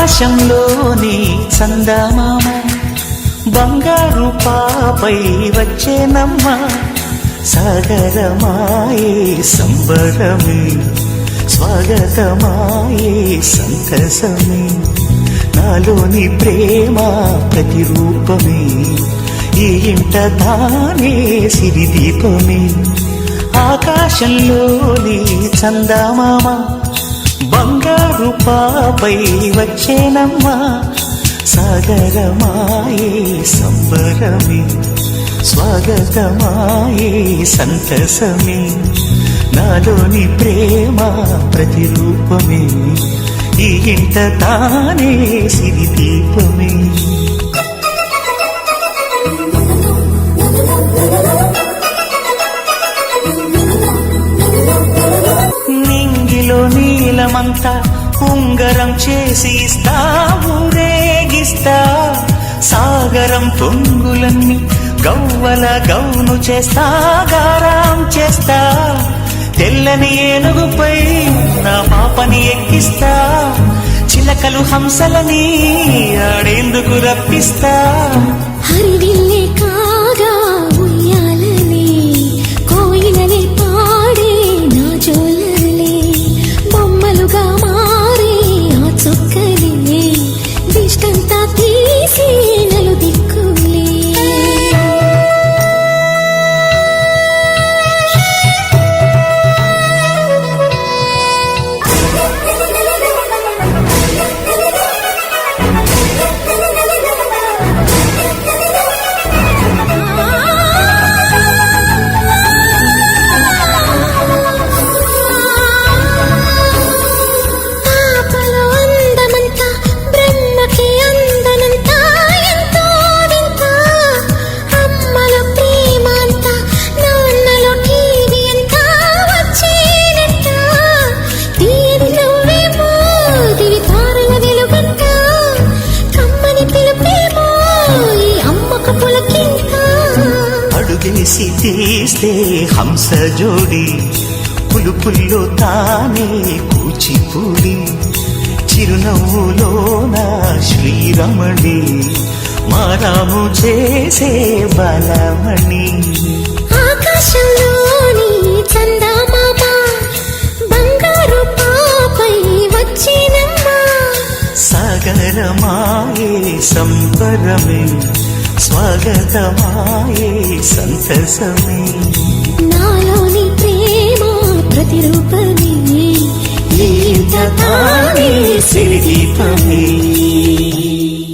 ఆకాశంలోని చందమామ బంగారు పాపై వచ్చేనమ్మ సాగరమాయే సంబరమే స్వాగతమాయే సంతసమే నాలోని ప్రేమ ప్రతిరూపమే ఈ ఇంట తానే సిరిదీపమే ఆకాశంలోని చందమామ బంగారు పాపై వచ్చేనమ్మా సాగరమాయే సంబరమే స్వాగతమాయే సంతసమే నాలోని ప్రేమ ప్రతిరూపమే ఈ ఇంట తానే సిరిదీపమే నింగిలో నీలమంతా ఉంగరం చేసి ఇస్తా ఊరేగిస్తా సాగరం పొంగులన్నీ గవ్వల గౌను చేస్తా గారాం చేస్తా తెల్లని ఏనుగుపై నా పాపని ఎక్కిస్తా చిలకలు హంసలని ఆడేందుకు రప్పిస్తా హరివిల్లే కాగా ఉయ్యాలనే కోయిలనే పాడే నా జోలలే బొమ్మలుగా మారే ఆ చుక్కలే దిష్టంతా తీసి నలు దిక్కులే అడుగేసి తీస్తే హంస జోడి పులుపుల్లో తానే కూచిపూడి చిరునవ్వులోన శ్రీరమణి మారాము చేసే బలమణి ఆకాశంలోని చందమామ బంగారు పాపై వచ్చినమ్మా సాగరమాయే సంబరమే స్వాగతమాయే సంతసమే నాలోని ప్రేమ ప్రతిరూపమే ఈ ఇంట తానే